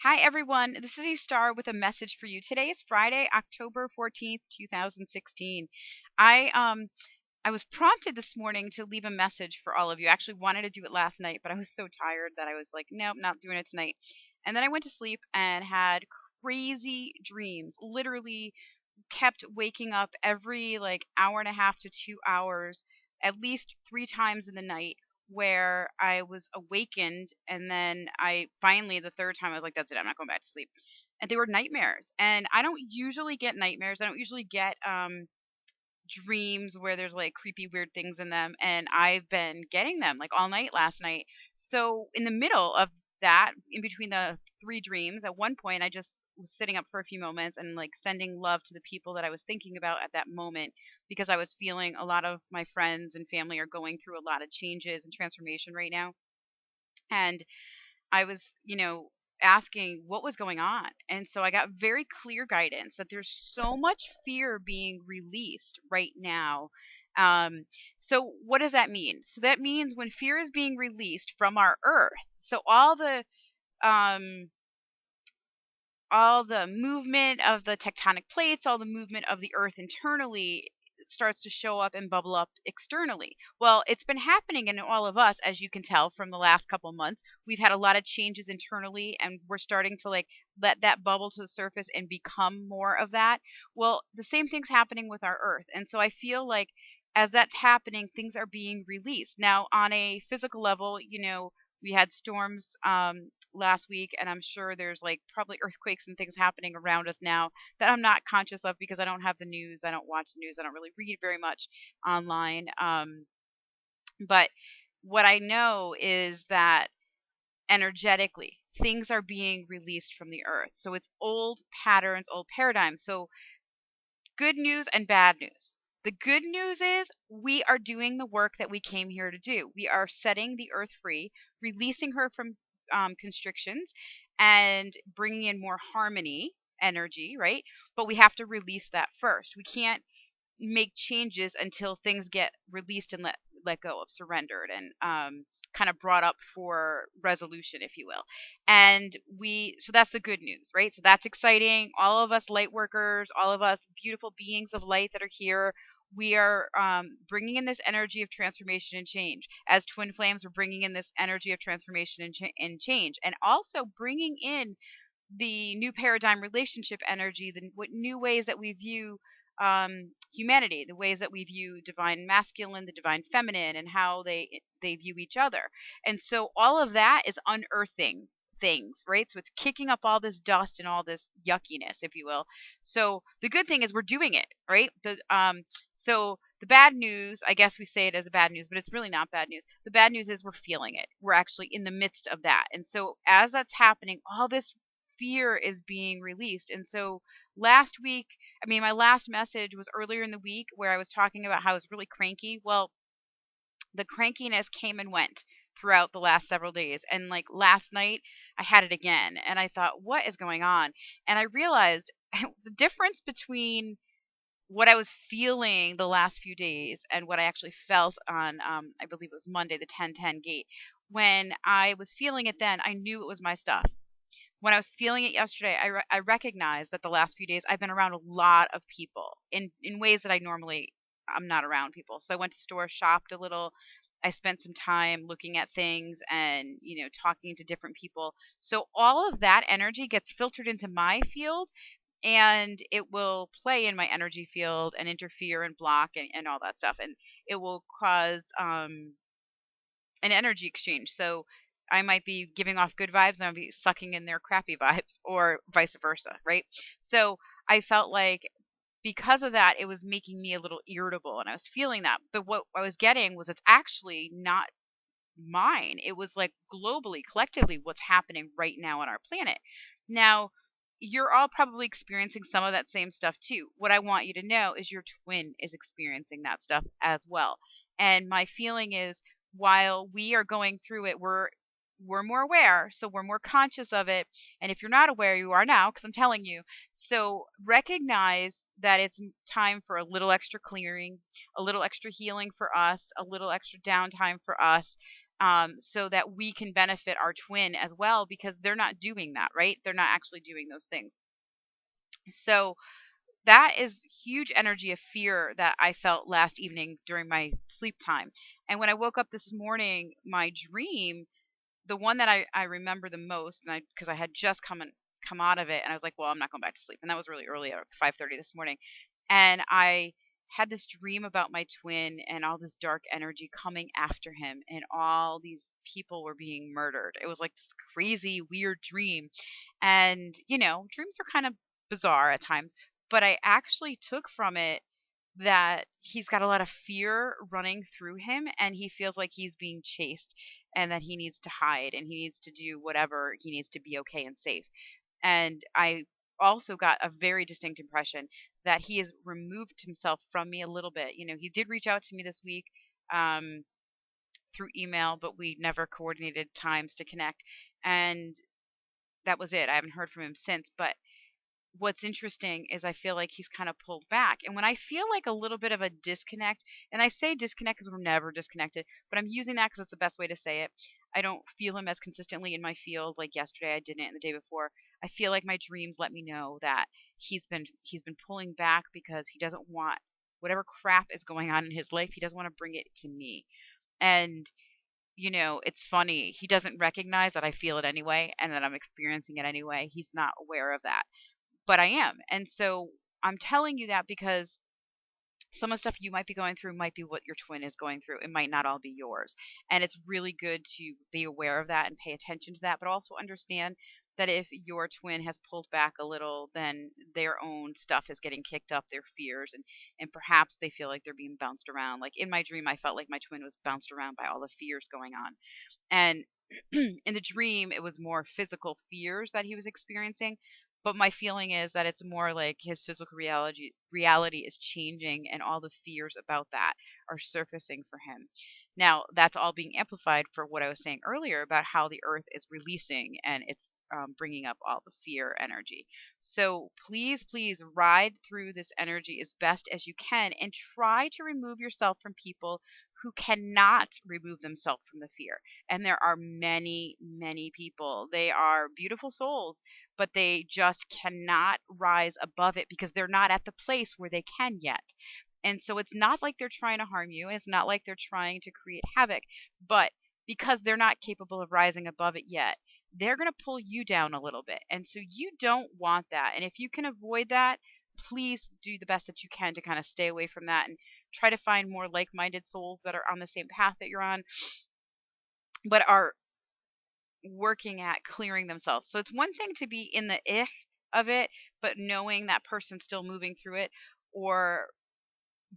Hi everyone, this is EstaRa with a message for you. Today is Friday, October 14th, 2016. I was prompted this morning to leave a message for all of you. I actually wanted to do it last night, but I was so tired that I was like, nope, not doing it tonight. And then I went to sleep and had crazy dreams. Literally kept waking up every like hour and a half to 2 hours, at least three times in the night, where I was awakened. And then I finally, the third time, I was like, that's it, I'm not going back to sleep. And they were nightmares. And I don't usually get nightmares. I don't usually get dreams where there's like creepy, weird things in them. And I've been getting them like all night last night. So in the middle of that, in between the three dreams, at one point I just was sitting up for a few moments and like sending love to the people that I was thinking about at that moment, because I was feeling a lot of my friends and family are going through a lot of changes and transformation right now. And I was, asking what was going on. And so I got very clear guidance that there's so much fear being released right now. So what does that mean? So that means when fear is being released from our earth, so um all the movement of the tectonic plates, all the movement of the earth internally starts to show up and bubble up externally. Well, it's been happening in all of us, as you can tell from the last couple months. We've had a lot of changes internally, and we're starting to like let that bubble to the surface and become more of that. Well, the same thing's happening with our earth. And so I feel like as that's happening, things are being released. Now, on a physical level, we had storms last week, and I'm sure there's like probably earthquakes and things happening around us now that I'm not conscious of because I don't have the news, I don't watch the news, I don't really read very much online. But what I know is that energetically things are being released from the earth. So it's old patterns, old paradigms. So good news and bad news. The good news is we are doing the work that we came here to do. We are setting the earth free, releasing her from constrictions, and bringing in more harmony energy, right? But we have to release that first. We can't make changes until things get released and let go of, surrendered, and kind of brought up for resolution, if you will. And so that's the good news, right? So that's exciting. All of us light workers, all of us beautiful beings of light that are here, we are bringing in this energy of transformation and change. As twin flames, we're bringing in this energy of transformation and change, and also bringing in the new paradigm relationship energy, the what new ways that we view humanity, the ways that we view divine masculine, the divine feminine, and how they view each other. And so all of that is unearthing things, right? So it's kicking up all this dust and all this yuckiness, if you will. So the good thing is we're doing it, right? So the bad news, I guess we say it as a bad news, but it's really not bad news. The bad news is we're feeling it. We're actually in the midst of that. And so as that's happening, all this fear is being released. And so last week, I mean, my last message was earlier in the week where I was talking about how I was really cranky. Well, the crankiness came and went throughout the last several days. And like last night, I had it again. And I thought, what is going on? And I realized the difference between what I was feeling the last few days and what I actually felt on, I believe it was Monday, the 1010 gate. When I was feeling it then, I knew it was my stuff. When I was feeling it yesterday, I recognized that the last few days I've been around a lot of people in ways that I'm not around people. So I went to store, shopped a little. I spent some time looking at things and, talking to different people. So all of that energy gets filtered into my field, and it will play in my energy field and interfere and block and all that stuff. And it will cause an energy exchange. So I might be giving off good vibes and I'll be sucking in their crappy vibes, or vice versa, right? So I felt like because of that, it was making me a little irritable and I was feeling that. But what I was getting was it's actually not mine. It was like globally, collectively, what's happening right now on our planet. Now, you're all probably experiencing some of that same stuff too. What I want you to know is your twin is experiencing that stuff as well. And my feeling is while we are going through it, we're more aware, so we're more conscious of it. And if you're not aware, you are now, because I'm telling you. So recognize that it's time for a little extra clearing, a little extra healing for us, a little extra downtime for us, so that we can benefit our twin as well, because they're not doing that, right? They're not actually doing those things. So that is huge energy of fear that I felt last evening during my sleep time. And when I woke up this morning, my dream, the one that I remember the most, and because I had just come out of it, and I was like, well, I'm not going back to sleep, and that was really early, at 5:30 this morning, and I had this dream about my twin and all this dark energy coming after him, and all these people were being murdered. It was like this crazy, weird dream, and dreams are kind of bizarre at times, but I actually took from it that he's got a lot of fear running through him, and he feels like he's being chased, and that he needs to hide, and he needs to do whatever he needs to be okay and safe. And I also got a very distinct impression that he has removed himself from me a little bit. He did reach out to me this week, um, through email, but we never coordinated times to connect, and that was it. I haven't heard from him since. But what's interesting is I feel like he's kind of pulled back. And when I feel like a little bit of a disconnect, and I say disconnect because we're never disconnected, but I'm using that because it's the best way to say it. I don't feel him as consistently in my field like yesterday I didn't, and the day before. I feel like my dreams let me know that he's been pulling back because he doesn't want whatever crap is going on in his life. He doesn't want to bring it to me. And it's funny. He doesn't recognize that I feel it anyway and that I'm experiencing it anyway. He's not aware of that, but I am. And so I'm telling you that because some of the stuff you might be going through might be what your twin is going through. It might not all be yours. And it's really good to be aware of that and pay attention to that, but also understand that if your twin has pulled back a little, then their own stuff is getting kicked up, their fears, and perhaps they feel like they're being bounced around. Like in my dream, I felt like my twin was bounced around by all the fears going on. And in the dream, it was more physical fears that he was experiencing. But my feeling is that it's more like his physical reality is changing, and all the fears about that are surfacing for him. Now, that's all being amplified for what I was saying earlier about how the earth is releasing, and it's bringing up all the fear energy. So please, please ride through this energy as best as you can, and try to remove yourself from people who cannot remove themselves from the fear. And there are many, many people. They are beautiful souls, but they just cannot rise above it because they're not at the place where they can yet. And so it's not like they're trying to harm you, and it's not like they're trying to create havoc, but because they're not capable of rising above it yet, they're going to pull you down a little bit. And so you don't want that. And if you can avoid that, please do the best that you can to kind of stay away from that and try to find more like minded souls that are on the same path that you're on, but are working at clearing themselves. So it's one thing to be in the ich of it, but knowing that person's still moving through it, or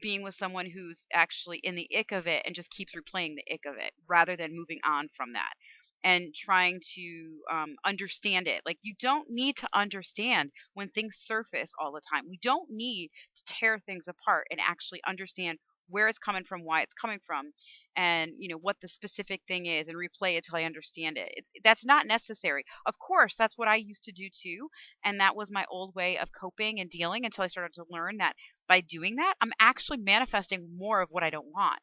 being with someone who's actually in the ick of it and just keeps replaying the ick of it rather than moving on from that and trying to understand it. Like, you don't need to understand when things surface all the time. We don't need to tear things apart and actually understand where it's coming from, why it's coming from, and what the specific thing is, and replay it till I understand it. That's not necessary. Of course, that's what I used to do too, and that was my old way of coping and dealing until I started to learn that by doing that, I'm actually manifesting more of what I don't want.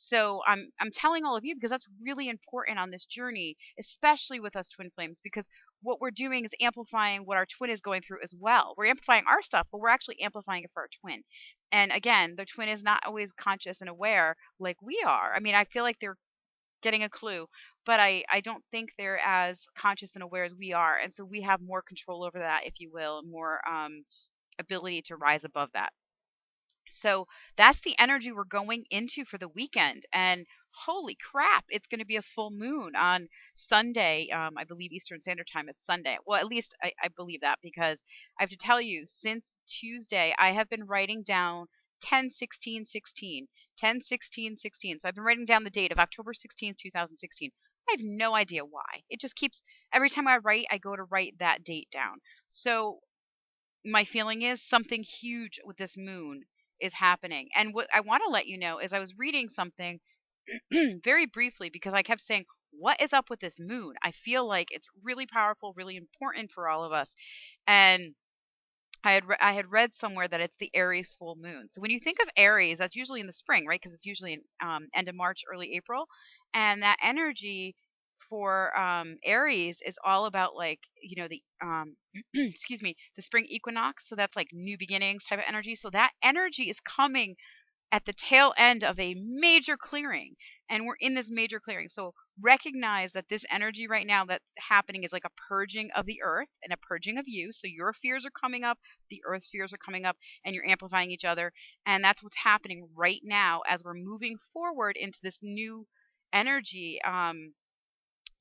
So I'm telling all of you because that's really important on this journey, especially with us twin flames, because what we're doing is amplifying what our twin is going through as well. We're amplifying our stuff, but we're actually amplifying it for our twin. And again, the twin is not always conscious and aware like we are. I mean, I feel like they're getting a clue, but I don't think they're as conscious and aware as we are. And so we have more control over that, if you will, more ability to rise above that. So that's the energy we're going into for the weekend. And holy crap, it's going to be a full moon on Sunday. I believe Eastern Standard Time. It's Sunday. Well, at least I believe that, because I have to tell you, since Tuesday, I have been writing down 10, 16, 16, 10, 16, 16. So I've been writing down the date of October 16th, 2016. I have no idea why. It just keeps, every time I write, I go to write that date down. So my feeling is something huge with this moon is happening. And what I want to let you know is I was reading something very briefly because I kept saying, what is up with this moon? I feel like it's really powerful, really important for all of us. And I had read somewhere that it's the Aries full moon. So when you think of Aries, that's usually in the spring, right? Because it's usually in end of March, early April. And that energy for Aries is all about like, the excuse me, the spring equinox. So that's like new beginnings type of energy. So that energy is coming at the tail end of a major clearing, and we're in this major clearing. So recognize that this energy right now that's happening is like a purging of the earth and a purging of you. So your fears are coming up, the earth's fears are coming up, and you're amplifying each other. And that's what's happening right now as we're moving forward into this new energy.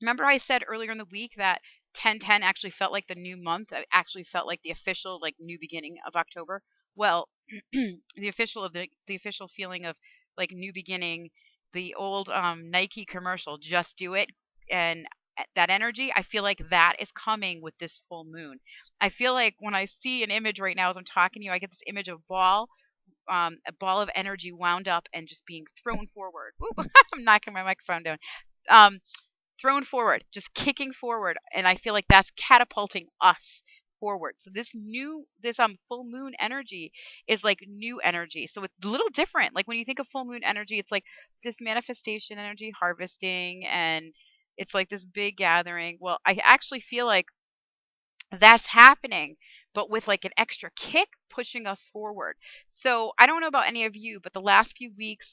Remember I said earlier in the week that 1010 actually felt like the new month. It actually felt like the official like new beginning of October. Well, the official feeling of like new beginning, the old Nike commercial, just do it, and that energy, I feel like that is coming with this full moon. I feel like when I see an image right now as I'm talking to you, I get this image of a ball of energy wound up and just being thrown forward. Whoop, I'm knocking my microphone down. Um, Thrown forward, just kicking forward, and I feel like that's catapulting us forward. So this full moon energy is like new energy. So it's a little different. Like when you think of full moon energy, it's like this manifestation energy, harvesting, and it's like this big gathering. Well, I actually feel like that's happening, but with like an extra kick pushing us forward. So I don't know about any of you, but the last few weeks,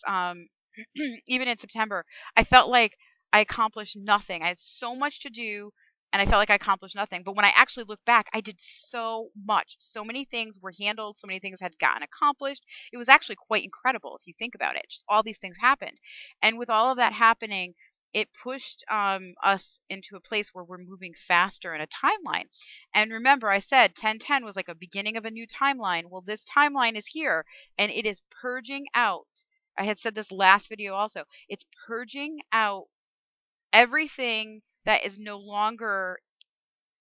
even in September, I felt like I accomplished nothing. I had so much to do, and I felt like I accomplished nothing. But when I actually look back, I did so much. So many things were handled, so many things had gotten accomplished. It was actually quite incredible if you think about it. Just all these things happened. And with all of that happening, it pushed us into a place where we're moving faster in a timeline. And remember, I said 1010 was like a beginning of a new timeline. Well, this timeline is here, and it is purging out. I had said this last video also. It's purging out everything that is no longer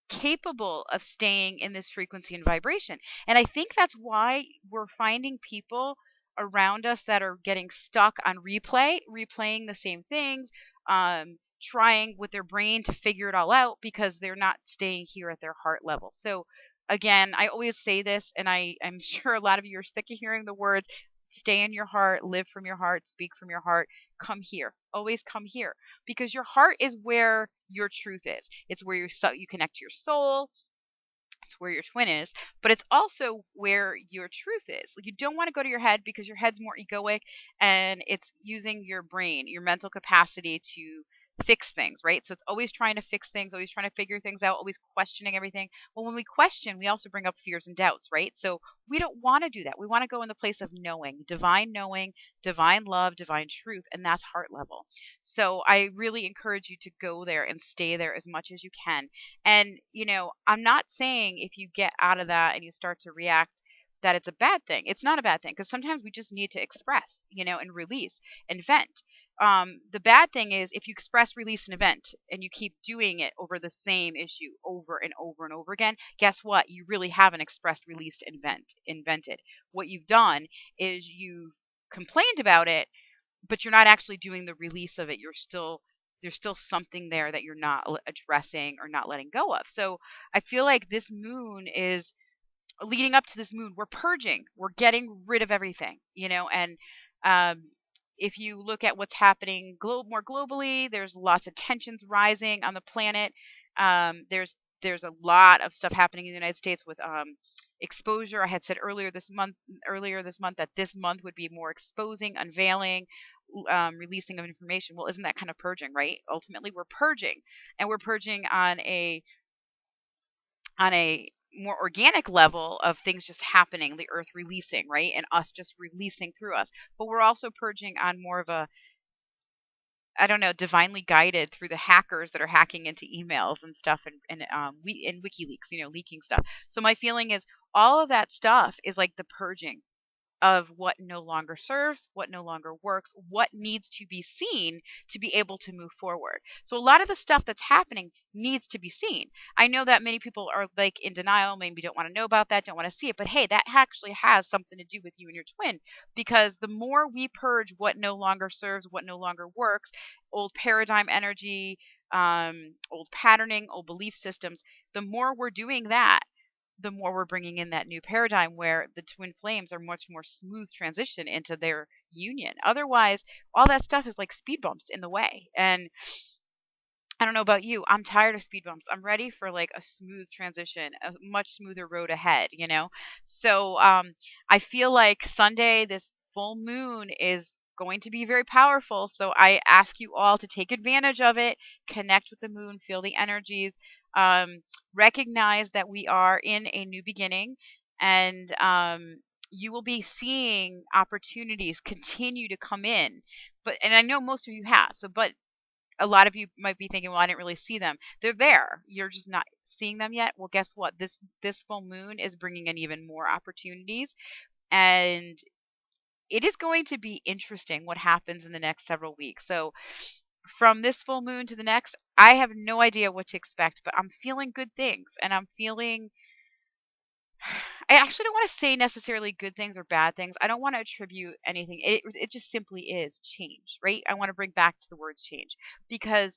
capable of staying in this frequency and vibration. And I think that's why we're finding people around us that are getting stuck on replaying the same things, trying with their brain to figure it all out because they're not staying here at their heart level. So again, I always say this, and I'm sure a lot of you are sick of hearing the words stay in your heart, live from your heart, speak from your heart. Come here. Always come here, because your heart is where your truth is. It's where you connect to your soul. It's where your twin is, but it's also where your truth is. Like, you don't want to go to your head because your head's more egoic and it's using your brain, your mental capacity to fix things, right? So it's always trying to fix things, always trying to figure things out, always questioning everything. Well, when we question, we also bring up fears and doubts, right? So we don't want to do that. We want to go in the place of knowing, divine love, divine truth, and that's heart level. So I really encourage you to go there and stay there as much as you can. And, I'm not saying if you get out of that and you start to react that it's a bad thing. It's not a bad thing because sometimes we just need to express, and release and vent. The bad thing is if you express, release, and vent and you keep doing it over the same issue over and over and over again, guess what? You really haven't expressed, released, and invented. What you've done is you've complained about it, but you're not actually doing the release of it. There's still something there that you're not addressing or not letting go of. So I feel like this moon is leading up to this moon. We're purging. We're getting rid of everything, and um, if you look at what's happening more globally, there's lots of tensions rising on the planet. There's a lot of stuff happening in the United States with exposure. I had said earlier this month that this month would be more exposing, unveiling, releasing of information. Well, isn't that kind of purging, right? Ultimately, we're purging, and we're purging on a more organic level of things just happening, the earth releasing, right? And us just releasing through us. But we're also purging on more of a, I don't know, divinely guided through the hackers that are hacking into emails and stuff, and WikiLeaks, leaking stuff. So my feeling is all of that stuff is like the purging of what no longer serves, what no longer works, what needs to be seen to be able to move forward. So a lot of the stuff that's happening needs to be seen. I know that many people are like in denial, maybe don't want to know about that, don't want to see it, but hey, that actually has something to do with you and your twin, because the more we purge what no longer serves, what no longer works, old paradigm energy, old patterning, old belief systems, the more we're doing that, the more we're bringing in that new paradigm where the twin flames are much more smooth transition into their union. Otherwise, all that stuff is like speed bumps in the way. And I don't know about you. I'm tired of speed bumps. I'm ready for like a smooth transition, a much smoother road ahead, you know? So I feel like Sunday, this full moon is going to be very powerful. So I ask you all to take advantage of it, connect with the moon, feel the energies, um, recognize that we are in a new beginning, and you will be seeing opportunities continue to come in. But and I know most of you have. So, but a lot of you might be thinking, well, I didn't really see them. They're there. You're just not seeing them yet. Well, guess what? This full moon is bringing in even more opportunities, and it is going to be interesting what happens in the next several weeks. So, from this full moon to the next, I have no idea what to expect, but I'm feeling good things, and I'm feeling. I actually don't want to say necessarily good things or bad things. I don't want to attribute anything. It just simply is change, right? I want to bring back to the words change, because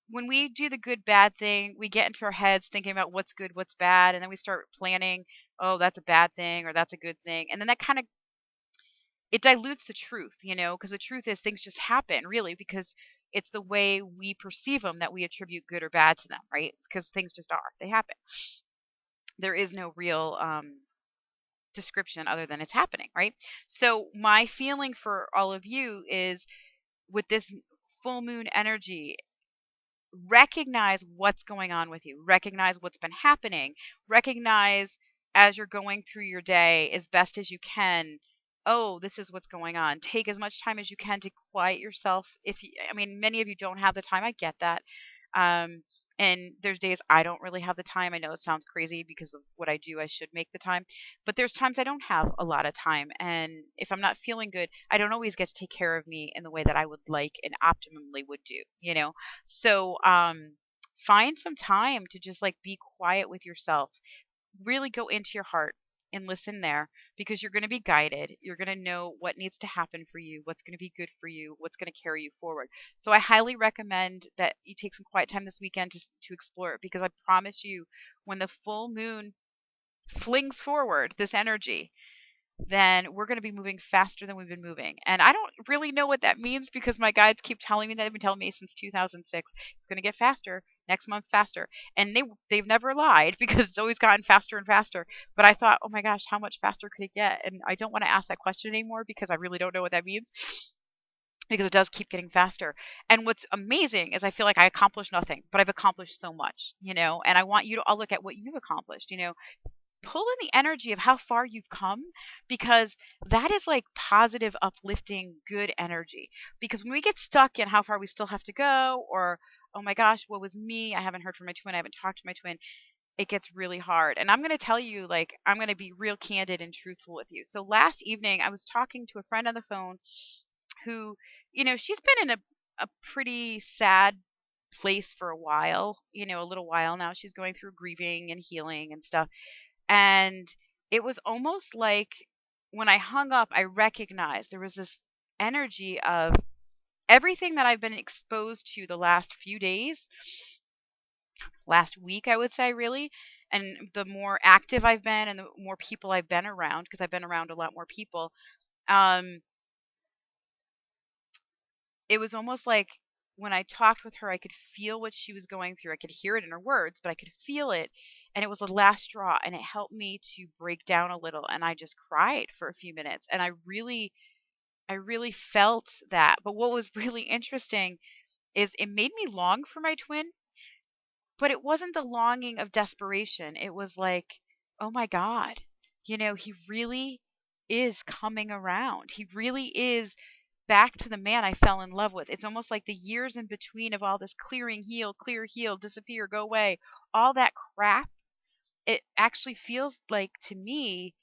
when we do the good bad thing, we get into our heads thinking about what's good, what's bad, and then we start planning, oh, that's a bad thing or that's a good thing. And then that kind of it dilutes the truth, you know, because the truth is things just happen, really, because it's the way we perceive them that we attribute good or bad to them, right? Because things just are. They happen. There is no real description other than it's happening, right? So my feeling for all of you is with this full moon energy, recognize what's going on with you, recognize what's been happening, recognize as you're going through your day as best as you can, oh, this is what's going on. Take as much time as you can to quiet yourself. If you, I mean, many of you don't have the time. I get that. Um, and there's days I don't really have the time. I know it sounds crazy because of what I do. I should make the time. But there's times I don't have a lot of time. And if I'm not feeling good, I don't always get to take care of me in the way that I would like and optimally would do, you know? So, find some time to just like be quiet with yourself. Really go into your heart and listen there, because you're going to be guided. You're going to know what needs to happen for you, what's going to be good for you, what's going to carry you forward. So I highly recommend that you take some quiet time this weekend to explore it, because I promise you, when the full moon flings forward this energy, then we're going to be moving faster than we've been moving. And I don't really know what that means, because my guides keep telling me that. They've been telling me since 2006 it's going to get faster next month, faster. And they've never lied, because it's always gotten faster and faster. But I thought, oh my gosh, how much faster could it get? And I don't want to ask that question anymore, because I really don't know what that means, because it does keep getting faster. And what's amazing is I feel like I accomplished nothing, but I've accomplished so much, you know. And I want you to all look at what you've accomplished, you know, pull in the energy of how far you've come, because that is like positive, uplifting, good energy. Because when we get stuck in how far we still have to go, or oh my gosh, what was me? I haven't heard from my twin. I haven't talked to my twin. It gets really hard. And I'm going to tell you, like, I'm going to be real candid and truthful with you. So last evening, I was talking to a friend on the phone who, you know, she's been in a pretty sad place for a while, you know, a little while now. She's going through grieving and healing and stuff. And it was almost like when I hung up, I recognized there was this energy of everything that I've been exposed to the last few days, last week, I would say, really. And the more active I've been and the more people I've been around, because I've been around a lot more people, um, it was almost like when I talked with her, I could feel what she was going through. I could hear it in her words, but I could feel it. And it was the last straw. And it helped me to break down a little. And I just cried for a few minutes. And I really felt that. But what was really interesting is it made me long for my twin, but it wasn't the longing of desperation. It was like, oh my God, you know, he really is coming around. He really is back to the man I fell in love with. It's almost like the years in between of all this clearing, heal, clear, heal, disappear, go away, all that crap. It actually feels like to me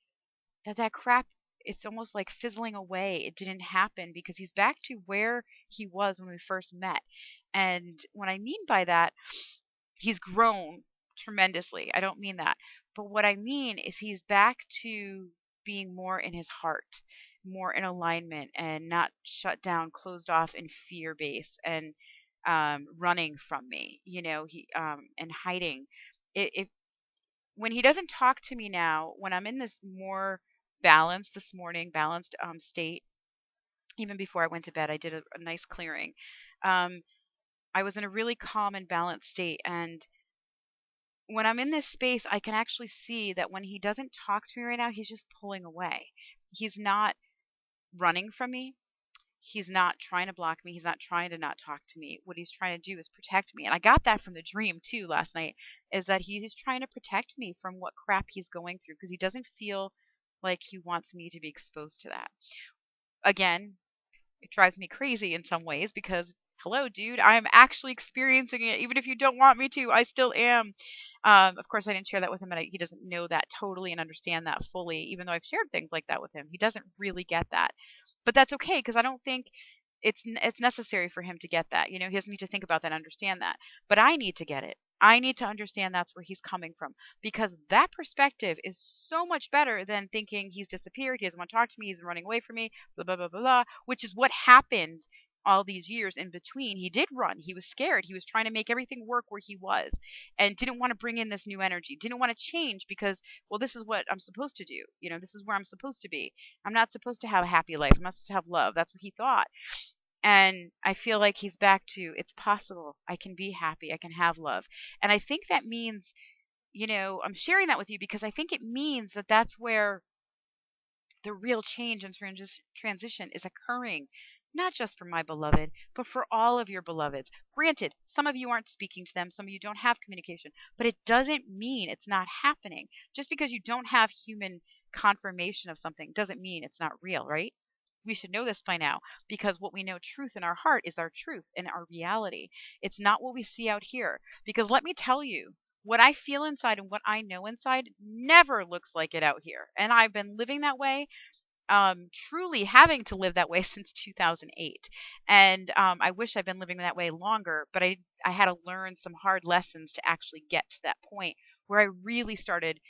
that crap, it's almost like fizzling away. It didn't happen, because he's back to where he was when we first met. And what I mean by that, he's grown tremendously. I don't mean that. But what I mean is he's back to being more in his heart, more in alignment, and not shut down, closed off, and fear based, and running from me, you know, he and hiding. when he doesn't talk to me now, when I'm in this more balanced this morning, balanced state, even before I went to bed, I did a nice clearing. Um, I was in a really calm and balanced state, and when I'm in this space, I can actually see that when he doesn't talk to me right now, he's just pulling away. He's not running from me. He's not trying to block me. He's not trying to not talk to me. What he's trying to do is protect me. And I got that from the dream too last night, is that he's trying to protect me from what crap he's going through because he doesn't feel like he wants me to be exposed to that. Again, it drives me crazy in some ways because hello, dude, I'm actually experiencing it. Even if you don't want me to, I still am. Of course, I didn't share that with him, and he doesn't know that totally and understand that fully. Even though I've shared things like that with him, he doesn't really get that. But that's okay because I don't think it's necessary for him to get that. You know, he doesn't need to think about that and understand that. But I need to get it. I need to understand that's where he's coming from because that perspective is so much better than thinking he's disappeared, he doesn't want to talk to me, he's running away from me, blah blah blah blah blah, which is what happened all these years in between. He did run. He was scared. He was trying to make everything work where he was and didn't want to bring in this new energy. Didn't want to change because, well, this is what I'm supposed to do. You know, this is where I'm supposed to be. I'm not supposed to have a happy life. I'm not supposed to have love. That's what he thought. And I feel like he's back to it's possible. I can be happy. I can have love. And I think that means, you know, I'm sharing that with you because I think it means that that's where the real change and transition is occurring, not just for my beloved, but for all of your beloveds. Granted, some of you aren't speaking to them, some of you don't have communication, but it doesn't mean it's not happening. Just because you don't have human confirmation of something doesn't mean it's not real, right? We should know this by now because what we know truth in our heart is our truth and our reality. It's not what we see out here. Because let me tell you, what I feel inside and what I know inside never looks like it out here. And I've been living that way, truly having to live that way since 2008. And I wish I'd been living that way longer, but I had to learn some hard lessons to actually get to that point where I really started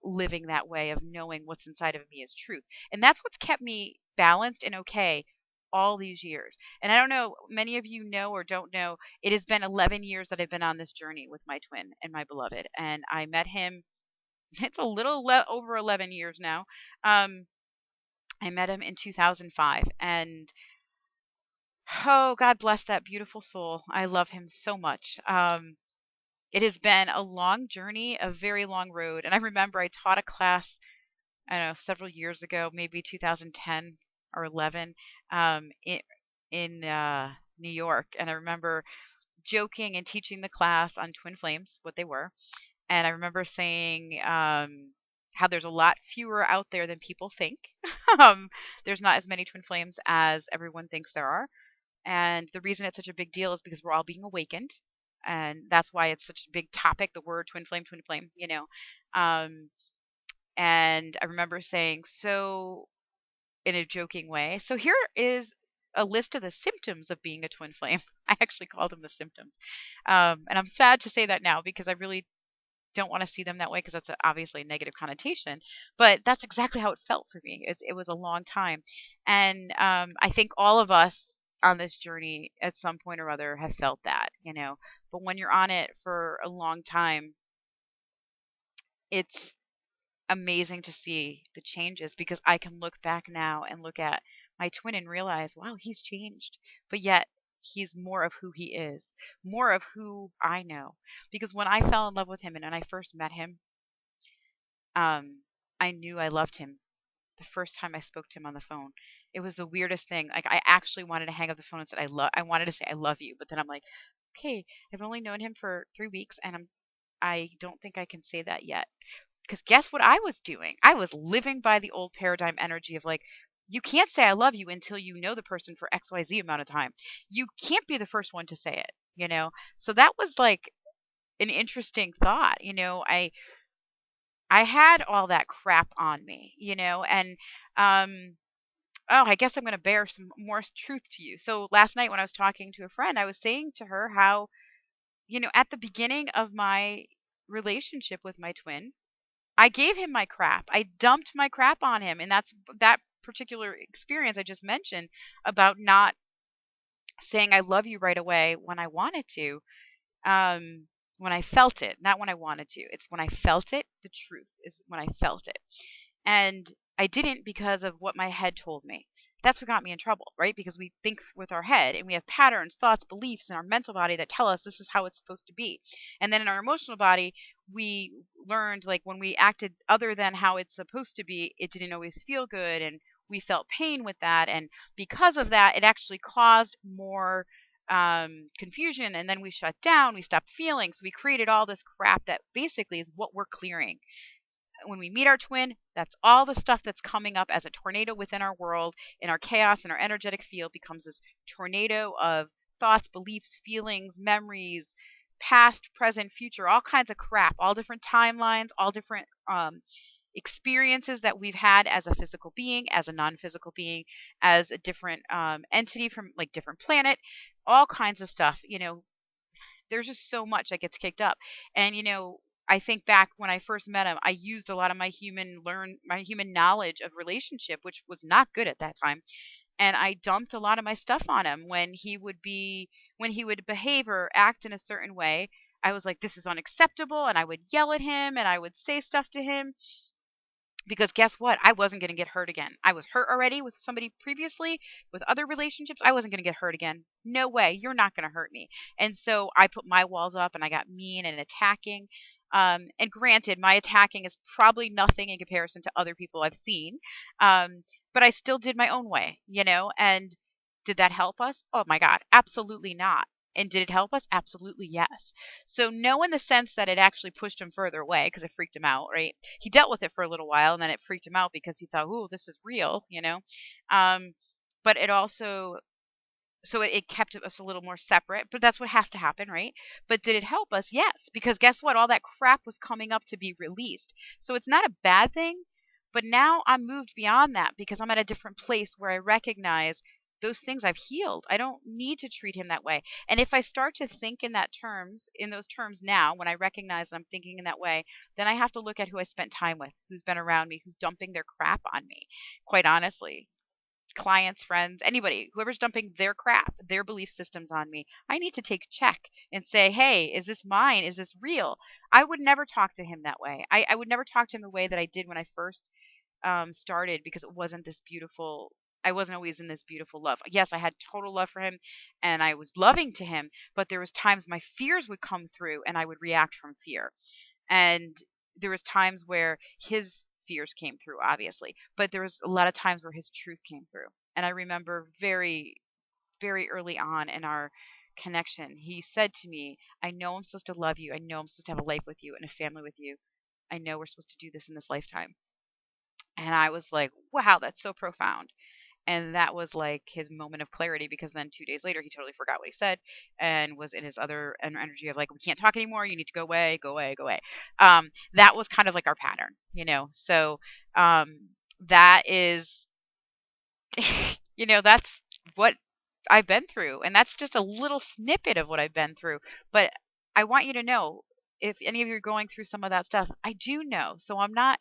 living that way of knowing what's inside of me is truth. And that's what's kept me balanced and okay all these years. And I don't know, many of you know or don't know, it has been 11 years that I've been on this journey with my twin and my beloved. And I met him, it's a little over 11 years now. I met him in 2005. And oh, God bless that beautiful soul. I love him so much. It has been a long journey, a very long road. And I remember I taught a class, I don't know, several years ago, maybe 2010 or 11, in New York. And I remember joking and teaching the class on twin flames, what they were. And I remember saying how there's a lot fewer out there than people think. There's not as many twin flames as everyone thinks there are. And the reason it's such a big deal is because we're all being awakened. And that's why it's such a big topic, the word twin flame, you know. Um, and I remember saying, so in a joking way, so here is a list of the symptoms of being a twin flame. I actually called them the symptoms. And I'm sad to say that now because I really don't want to see them that way because that's obviously a negative connotation. But that's exactly how it felt for me. It was a long time. And I think all of us on this journey at some point or other have felt that, you know. But when you're on it for a long time, it's amazing to see the changes because I can look back now and look at my twin and realize, wow, he's changed. But yet he's more of who he is, more of who I know. Because when I fell in love with him and when I first met him, I knew I loved him the first time I spoke to him on the phone. It was the weirdest thing. Like I actually wanted to hang up the phone and said I wanted to say I love you, but then I'm like, okay, I've only known him for 3 weeks and I don't think I can say that yet. Because guess what I was doing? I was living by the old paradigm energy of like, you can't say I love you until you know the person for XYZ amount of time. You can't be the first one to say it, you know? So that was like an interesting thought, you know. I had all that crap on me, you know, and oh, I guess I'm going to bear some more truth to you. So last night when I was talking to a friend, I was saying to her how, you know, at the beginning of my relationship with my twin, I gave him my crap. I dumped my crap on him, and that's that particular experience I just mentioned about not saying I love you right away when I wanted to. when I felt it, not when I wanted to. It's when I felt it. The truth is when I felt it. And I didn't because of what my head told me. That's what got me in trouble, right? Because we think with our head and we have patterns, thoughts, beliefs in our mental body that tell us this is how it's supposed to be. And then in our emotional body, we learned like when we acted other than how it's supposed to be, it didn't always feel good and we felt pain with that. And because of that, it actually caused more confusion. And then we shut down, we stopped feeling. So we created all this crap that basically is what we're clearing when we meet our twin, that's all the stuff that's coming up as a tornado within our world, in our chaos, and our energetic field becomes this tornado of thoughts, beliefs, feelings, memories, past, present, future, all kinds of crap, all different timelines, all different experiences that we've had as a physical being, as a non-physical being, as a different entity from like different planet, all kinds of stuff. There's just so much that gets kicked up. And I think back when I first met him, I used a lot of my human knowledge of relationship, which was not good at that time. And I dumped a lot of my stuff on him when he would behave or act in a certain way. I was like, this is unacceptable, and I would yell at him and I would say stuff to him because guess what? I wasn't going to get hurt again. I was hurt already with somebody previously, with other relationships. I wasn't going to get hurt again. No way. You're not going to hurt me. And so I put my walls up and I got mean and attacking. And granted, my attacking is probably nothing in comparison to other people I've seen. But I still did my own way. And did that help us? Oh my God, absolutely not. And did it help us? Absolutely yes. So no in the sense that it actually pushed him further away because it freaked him out, right? He dealt with it for a little while and then it freaked him out because he thought, "Ooh, this is real." Um, but it also it kept us a little more separate, but that's what has to happen, right? But did it help us? Yes, because guess what? All that crap was coming up to be released. So it's not a bad thing, but now I'm moved beyond that because I'm at a different place where I recognize those things I've healed. I don't need to treat him that way. And if I start to think in those terms now, when I recognize I'm thinking in that way, then I have to look at who I spent time with, who's been around me, who's dumping their crap on me, quite honestly, clients, friends, anybody, whoever's dumping their crap, their belief systems on me. I need to take a check and say, hey, is this mine? Is this real? I would never talk to him that way. I would never talk to him the way that I did when I first started because it wasn't this beautiful. I wasn't always in this beautiful love. Yes, I had total love for him and I was loving to him, but there was times my fears would come through and I would react from fear. And there was times where his fears came through, obviously, but there was a lot of times where his truth came through. And I remember very, very early on in our connection, he said to me, I know I'm supposed to love you. I know I'm supposed to have a life with you and a family with you. I know we're supposed to do this in this lifetime. And I was like, wow, that's so profound. And that was like his moment of clarity because then 2 days later he totally forgot what he said and was in his other energy of like, we can't talk anymore, you need to go away, go away, go away. That was kind of like our pattern. So that is that's what I've been through, and that's just a little snippet of what I've been through. But I want you to know, if any of you are going through some of that stuff, I do know. So I'm not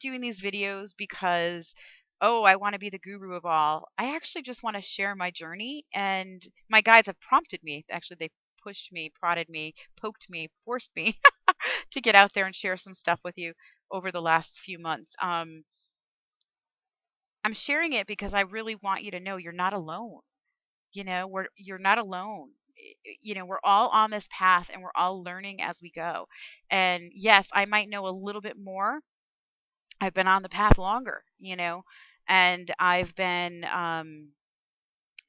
doing these videos because, oh, I want to be the guru of all. I actually just want to share my journey, and my guides have prompted me. Actually, they pushed me, prodded me, poked me, forced me to get out there and share some stuff with you over the last few months. I'm sharing it because I really want you to know you're not alone. You're not alone. We're all on this path and we're all learning as we go. And yes, I might know a little bit more. I've been on the path longer, and I've been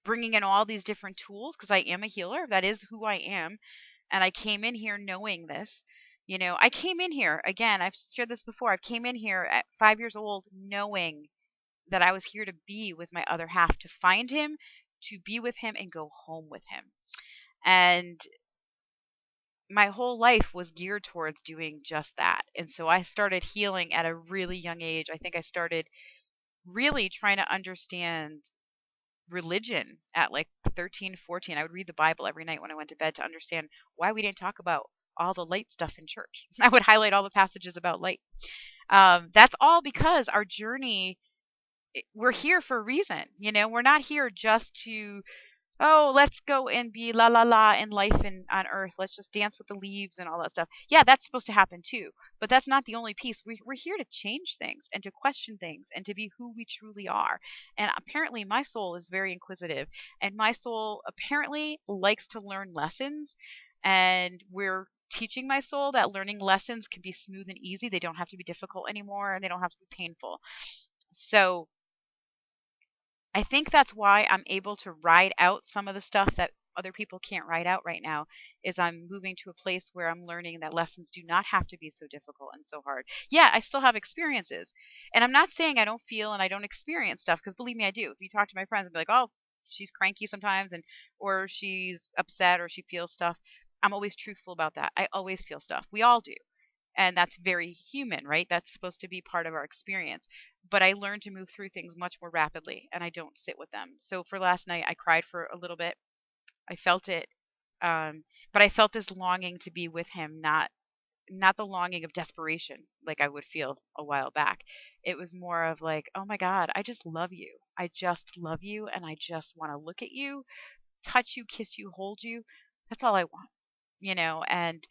bringing in all these different tools because I am a healer. That is who I am. And I came in here knowing this. I came in here, again, I've shared this before. I came in here at 5 years old knowing that I was here to be with my other half, to find him, to be with him, and go home with him. And my whole life was geared towards doing just that. And so I started healing at a really young age. I think I started really trying to understand religion at like 13, 14. I would read the Bible every night when I went to bed to understand why we didn't talk about all the light stuff in church. I would highlight all the passages about light. That's all because our journey, we're here for a reason. We're not here just to oh, let's go and be la la la in life and on earth. Let's just dance with the leaves and all that stuff. Yeah, that's supposed to happen too. But that's not the only piece. We're here to change things and to question things and to be who we truly are. And apparently, my soul is very inquisitive. And my soul apparently likes to learn lessons. And we're teaching my soul that learning lessons can be smooth and easy. They don't have to be difficult anymore and they don't have to be painful. So I think that's why I'm able to ride out some of the stuff that other people can't ride out right now is I'm moving to a place where I'm learning that lessons do not have to be so difficult and so hard. Yeah, I still have experiences. And I'm not saying I don't feel and I don't experience stuff because believe me I do. If you talk to my friends and be like, "Oh, she's cranky sometimes and or she's upset or she feels stuff." I'm always truthful about that. I always feel stuff. We all do. And that's very human, right? That's supposed to be part of our experience. But I learned to move through things much more rapidly, and I don't sit with them. So for last night, I cried for a little bit. I felt it, um, but I felt this longing to be with him, not the longing of desperation like I would feel a while back. It was more of like, oh my God, I just love you. I just love you, and I just want to look at you, touch you, kiss you, hold you. That's all I want, and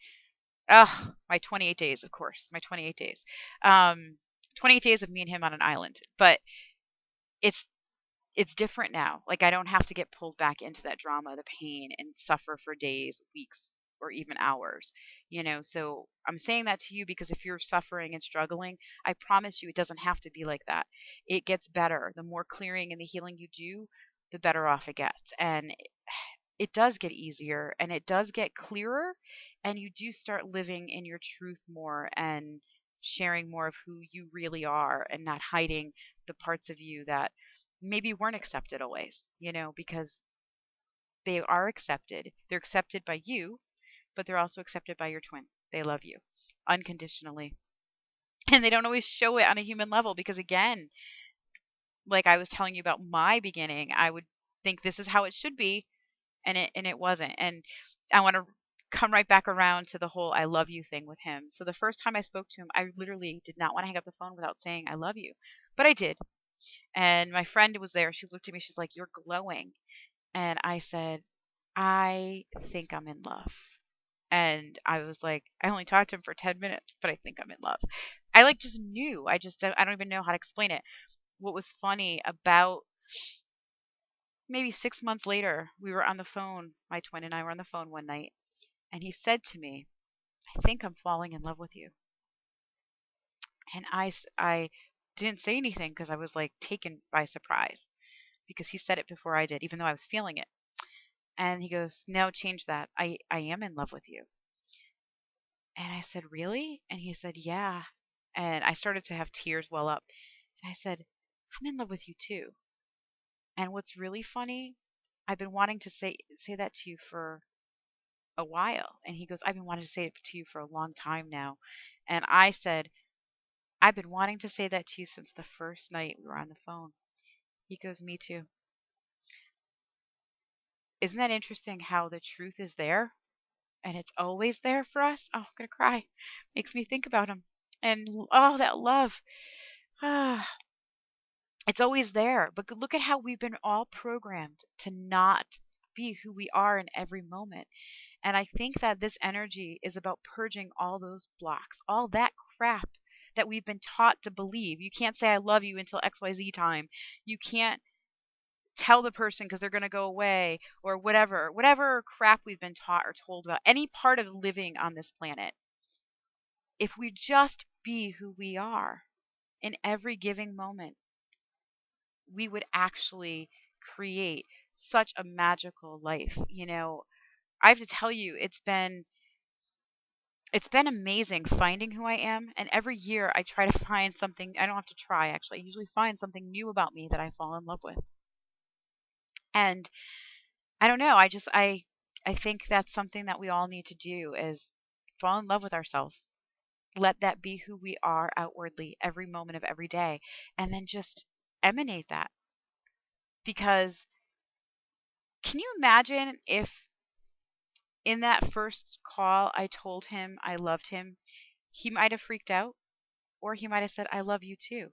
my 28 days, of course, my 28 days. Um, 28 days of me and him on an island. But it's it's different now. Like I don't have to get pulled back into that drama, the pain, and suffer for days, weeks, or even hours. So I'm saying that to you because if you're suffering and struggling, I promise you it doesn't have to be like that. It gets better. The more clearing and the healing you do, the better off it gets. And it does get easier and it does get clearer and you do start living in your truth more and sharing more of who you really are and not hiding the parts of you that maybe weren't accepted always, because they are accepted. They're accepted by you, but they're also accepted by your twin. They love you unconditionally. And they don't always show it on a human level because again, like I was telling you about my beginning, I would think this is how it should be and it wasn't. And I want to come right back around to the whole I love you thing with him. So the first time I spoke to him, I literally did not want to hang up the phone without saying I love you. But I did. And my friend was there. She looked at me. She's like, "You're glowing." And I said, "I think I'm in love." And I was like, I only talked to him for 10 minutes, but I think I'm in love. I like just knew. I don't even know how to explain it. What was funny about maybe 6 months later, we were on the phone. My twin and I were on the phone one night, and he said to me, "I think I'm falling in love with you." And I didn't say anything because I was like taken by surprise because he said it before I did, even though I was feeling it. And he goes, "No, change that. I am in love with you." And I said, "Really?" And he said, "Yeah." And I started to have tears well up. And I said, "I'm in love with you too." And what's really funny, I've been wanting to say that to you for a while. And he goes, "I've been wanting to say it to you for a long time now." And I said, "I've been wanting to say that to you since the first night we were on the phone." He goes, "Me too." Isn't that interesting how the truth is there and it's always there for us? Oh, I'm going to cry. Makes me think about him. And oh, that love. Ah, it's always there. But look at how we've been all programmed to not be who we are in every moment. And I think that this energy is about purging all those blocks, all that crap that we've been taught to believe. You can't say I love you until XYZ time. You can't tell the person because they're going to go away or whatever crap we've been taught or told about any part of living on this planet. If we just be who we are in every giving moment, we would actually create such a magical life. I have to tell you, it's been amazing finding who I am, and every year I try to find something. I don't have to try actually. I usually find something new about me that I fall in love with. And I don't know, I think that's something that we all need to do is fall in love with ourselves. Let that be who we are outwardly every moment of every day and then just emanate that. Because can you imagine if in that first call I told him I loved him, he might have freaked out or he might have said I love you too.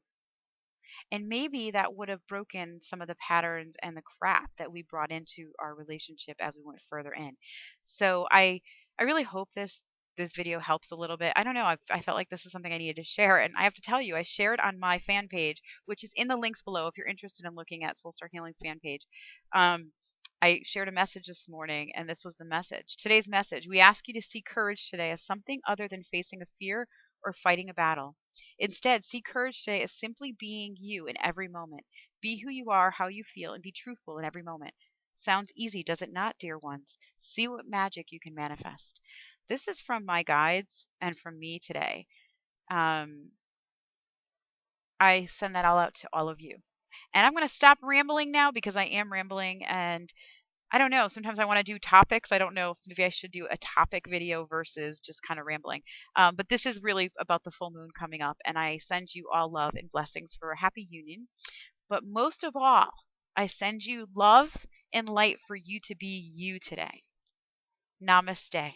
And maybe that would have broken some of the patterns and the crap that we brought into our relationship as we went further in. So I really hope this video helps a little bit. I don't know. I felt like this is something I needed to share, and I have to tell you, I shared on my fan page, which is in the links below if you're interested in looking at Soul Star Healing's fan page. Um, I shared a message this morning, and this was the message. Today's message: we ask you to see courage today as something other than facing a fear or fighting a battle. Instead, see courage today as simply being you in every moment. Be who you are, how you feel, and be truthful in every moment. Sounds easy, does it not, dear ones? See what magic you can manifest. This is from my guides and from me today. Um, I send that all out to all of you. And I'm going to stop rambling now because I am rambling, and I don't know. Sometimes I want to do topics. I don't know if maybe I should do a topic video versus just kind of rambling. But this is really about the full moon coming up, and I send you all love and blessings for a happy union. But most of all, I send you love and light for you to be you today. Namaste.